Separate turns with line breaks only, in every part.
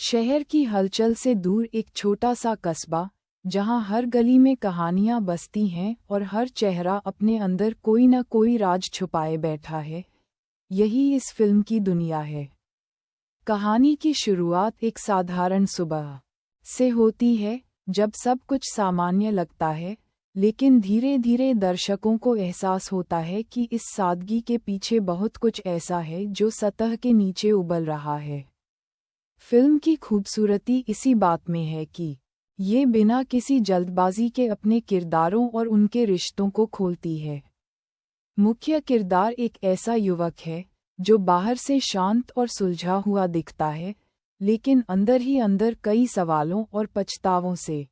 शहर की हलचल से दूर एक छोटा सा कस्बा, जहां हर गली में कहानियां बसती हैं और हर चेहरा अपने अंदर कोई न कोई राज छुपाए बैठा है, यही इस फिल्म की दुनिया है। कहानी की शुरुआत एक साधारण सुबह से होती है, जब सब कुछ सामान्य लगता है, लेकिन धीरे धीरे दर्शकों को एहसास होता है कि इस सादगी के पीछे बहुत कुछ ऐसा है जो सतह के नीचे उबल रहा है। फिल्म की खूबसूरती इसी बात में है कि ये बिना किसी जल्दबाजी के अपने किरदारों और उनके रिश्तों को खोलती है। मुख्य किरदार एक ऐसा युवक है जो बाहर से शांत और सुलझा हुआ दिखता है, लेकिन अंदर ही अंदर कई सवालों और पछतावों से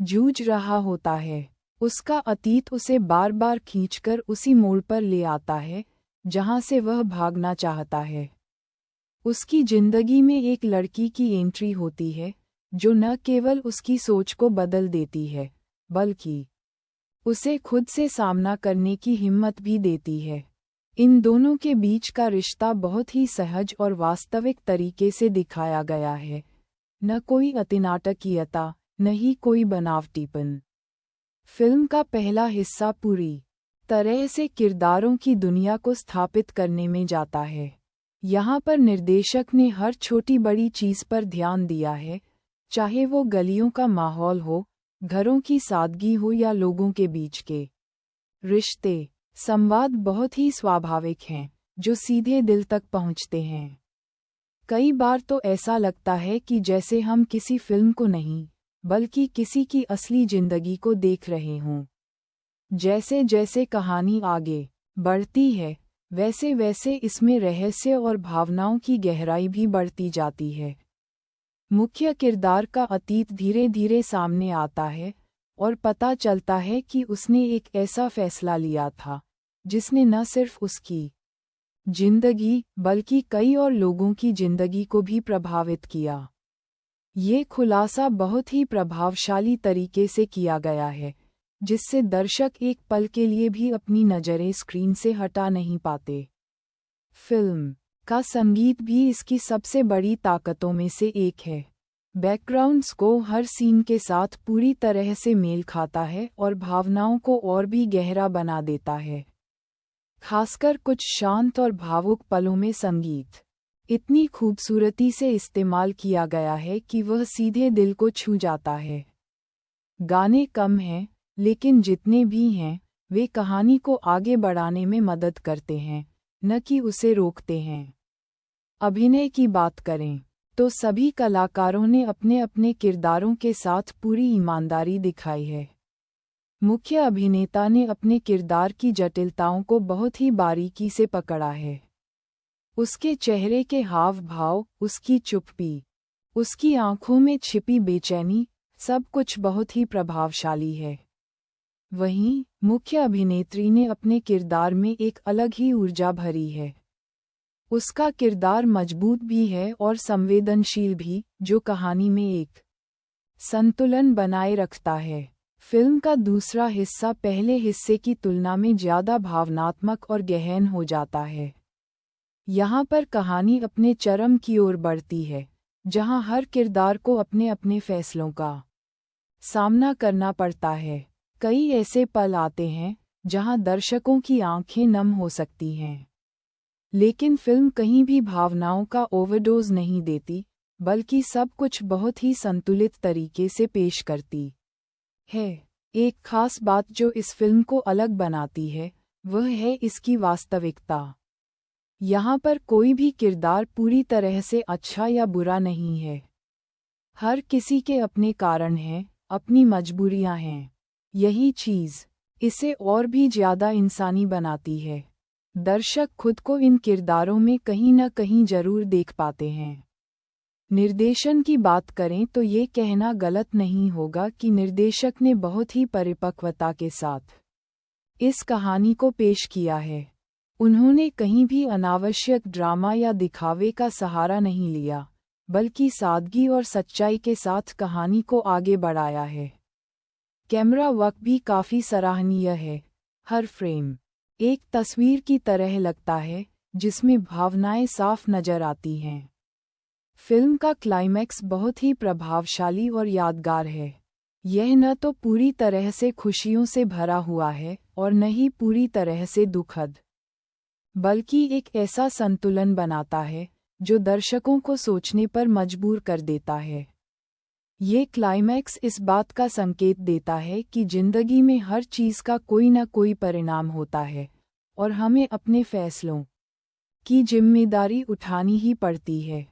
जूझ रहा होता है। उसका अतीत उसे बार बार खींचकर उसी मोड़ पर ले आता है जहां से वह भागना चाहता है। उसकी जिंदगी में एक लड़की की एंट्री होती है जो न केवल उसकी सोच को बदल देती है, बल्कि उसे खुद से सामना करने की हिम्मत भी देती है। इन दोनों के बीच का रिश्ता बहुत ही सहज और वास्तविक तरीके से दिखाया गया है। न कोई अतिनाटकीयता, न ही कोई बनावटीपन। फिल्म का पहला हिस्सा पूरी तरह से किरदारों की दुनिया को स्थापित करने में जाता है। यहाँ पर निर्देशक ने हर छोटी बड़ी चीज़ पर ध्यान दिया है, चाहे वो गलियों का माहौल हो, घरों की सादगी हो या लोगों के बीच के रिश्ते। संवाद बहुत ही स्वाभाविक हैं, जो सीधे दिल तक पहुँचते हैं। कई बार तो ऐसा लगता है कि जैसे हम किसी फिल्म को नहीं, बल्कि किसी की असली जिंदगी को देख रहे हों। जैसे जैसे कहानी आगे बढ़ती है, वैसे वैसे इसमें रहस्य और भावनाओं की गहराई भी बढ़ती जाती है। मुख्य किरदार का अतीत धीरे धीरे सामने आता है और पता चलता है कि उसने एक ऐसा फैसला लिया था जिसने न सिर्फ उसकी जिंदगी बल्कि कई और लोगों की जिंदगी को भी प्रभावित किया। ये खुलासा बहुत ही प्रभावशाली तरीके से किया गया है, जिससे दर्शक एक पल के लिए भी अपनी नज़रें स्क्रीन से हटा नहीं पाते। फिल्म का संगीत भी इसकी सबसे बड़ी ताकतों में से एक है। बैकग्राउंड स्कोर हर सीन के साथ पूरी तरह से मेल खाता है और भावनाओं को और भी गहरा बना देता है। खासकर कुछ शांत और भावुक पलों में संगीत इतनी खूबसूरती से इस्तेमाल किया गया है कि वह सीधे दिल को छू जाता है। गाने कम हैं, लेकिन जितने भी हैं, वे कहानी को आगे बढ़ाने में मदद करते हैं, न कि उसे रोकते हैं। अभिनय की बात करें तो सभी कलाकारों ने अपने अपने किरदारों के साथ पूरी ईमानदारी दिखाई है। मुख्य अभिनेता ने अपने किरदार की जटिलताओं को बहुत ही बारीकी से पकड़ा है। उसके चेहरे के हाव भाव, उसकी चुप्पी, उसकी आंखों में छिपी बेचैनी, सब कुछ बहुत ही प्रभावशाली है। वहीं मुख्य अभिनेत्री ने अपने किरदार में एक अलग ही ऊर्जा भरी है। उसका किरदार मजबूत भी है और संवेदनशील भी, जो कहानी में एक संतुलन बनाए रखता है। फिल्म का दूसरा हिस्सा पहले हिस्से की तुलना में ज़्यादा भावनात्मक और गहन हो जाता है। यहाँ पर कहानी अपने चरम की ओर बढ़ती है, जहाँ हर किरदार को अपने अपने फैसलों का सामना करना पड़ता है। कई ऐसे पल आते हैं जहाँ दर्शकों की आंखें नम हो सकती हैं, लेकिन फिल्म कहीं भी भावनाओं का ओवरडोज नहीं देती, बल्कि सब कुछ बहुत ही संतुलित तरीके से पेश करती है। एक खास बात जो इस फिल्म को अलग बनाती है, वह है इसकी वास्तविकता। यहाँ पर कोई भी किरदार पूरी तरह से अच्छा या बुरा नहीं है। हर किसी के अपने कारण हैं, अपनी मजबूरियाँ हैं। यही चीज़ इसे और भी ज़्यादा इंसानी बनाती है। दर्शक खुद को इन किरदारों में कहीं न कहीं जरूर देख पाते हैं। निर्देशन की बात करें तो ये कहना गलत नहीं होगा कि निर्देशक ने बहुत ही परिपक्वता के साथ इस कहानी को पेश किया है। उन्होंने कहीं भी अनावश्यक ड्रामा या दिखावे का सहारा नहीं लिया, बल्कि सादगी और सच्चाई के साथ कहानी को आगे बढ़ाया है। कैमरा वर्क भी काफ़ी सराहनीय है। हर फ्रेम एक तस्वीर की तरह लगता है, जिसमें भावनाएं साफ नजर आती हैं। फिल्म का क्लाइमैक्स बहुत ही प्रभावशाली और यादगार है। यह न तो पूरी तरह से खुशियों से भरा हुआ है और न ही पूरी तरह से दुखद, बल्कि एक ऐसा संतुलन बनाता है जो दर्शकों को सोचने पर मजबूर कर देता है। ये क्लाइमैक्स इस बात का संकेत देता है कि जिंदगी में हर चीज़ का कोई न कोई परिणाम होता है और हमें अपने फैसलों की जिम्मेदारी उठानी ही पड़ती है।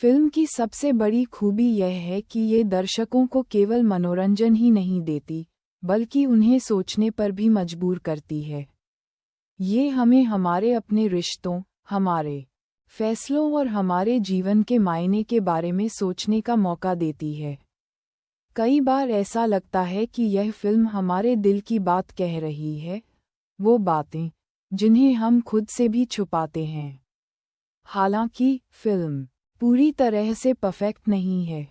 फिल्म की सबसे बड़ी खूबी यह है कि ये दर्शकों को केवल मनोरंजन ही नहीं देती, बल्कि उन्हें सोचने पर भी मजबूर करती है। ये हमें हमारे अपने रिश्तों, हमारे फैसलों और हमारे जीवन के मायने के बारे में सोचने का मौका देती है। कई बार ऐसा लगता है कि यह फिल्म हमारे दिल की बात कह रही है, वो बातें जिन्हें हम खुद से भी छुपाते हैं। हालांकि फिल्म पूरी तरह से परफेक्ट नहीं है।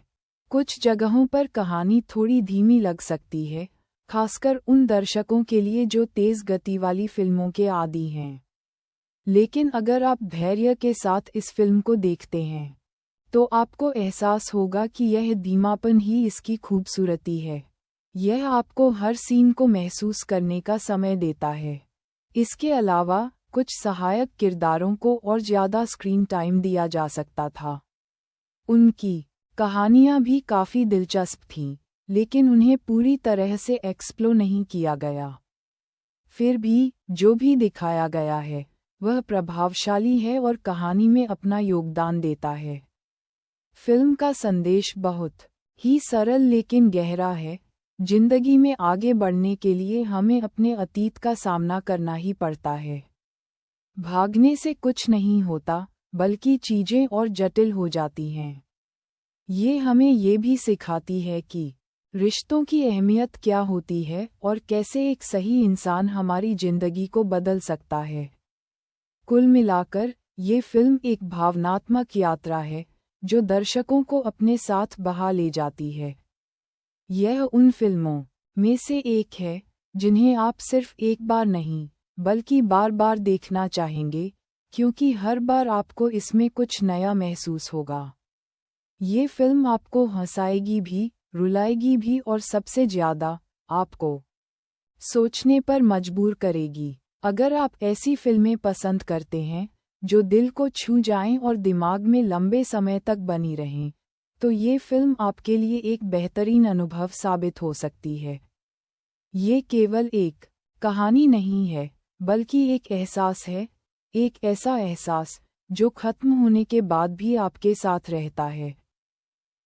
कुछ जगहों पर कहानी थोड़ी धीमी लग सकती है, खासकर उन दर्शकों के लिए जो तेज़ गति वाली फिल्मों के आदी हैं। लेकिन अगर आप धैर्य के साथ इस फिल्म को देखते हैं, तो आपको एहसास होगा कि यह धीमापन ही इसकी खूबसूरती है। यह आपको हर सीन को महसूस करने का समय देता है। इसके अलावा कुछ सहायक किरदारों को और ज़्यादा स्क्रीन टाइम दिया जा सकता था। उनकी कहानियाँ भी काफ़ी दिलचस्प थीं, लेकिन उन्हें पूरी तरह से एक्सप्लोर नहीं किया गया। फिर भी जो भी दिखाया गया है, वह प्रभावशाली है और कहानी में अपना योगदान देता है। फिल्म का संदेश बहुत ही सरल लेकिन गहरा है। जिंदगी में आगे बढ़ने के लिए हमें अपने अतीत का सामना करना ही पड़ता है। भागने से कुछ नहीं होता, बल्कि चीज़ें और जटिल हो जाती हैं। ये हमें ये भी सिखाती है कि रिश्तों की अहमियत क्या होती है और कैसे एक सही इंसान हमारी जिंदगी को बदल सकता है। कुल मिलाकर ये फिल्म एक भावनात्मक यात्रा है, जो दर्शकों को अपने साथ बहा ले जाती है। यह उन फिल्मों में से एक है जिन्हें आप सिर्फ एक बार नहीं, बल्कि बार बार देखना चाहेंगे, क्योंकि हर बार आपको इसमें कुछ नया महसूस होगा। ये फिल्म आपको हंसाएगी भी, रुलाएगी भी और सबसे ज़्यादा आपको सोचने पर मजबूर करेगी। अगर आप ऐसी फिल्में पसंद करते हैं जो दिल को छू जाएं और दिमाग में लंबे समय तक बनी रहें, तो ये फिल्म आपके लिए एक बेहतरीन अनुभव साबित हो सकती है। ये केवल एक कहानी नहीं है, बल्कि एक एहसास है, एक ऐसा एहसास जो खत्म होने के बाद भी आपके साथ रहता है।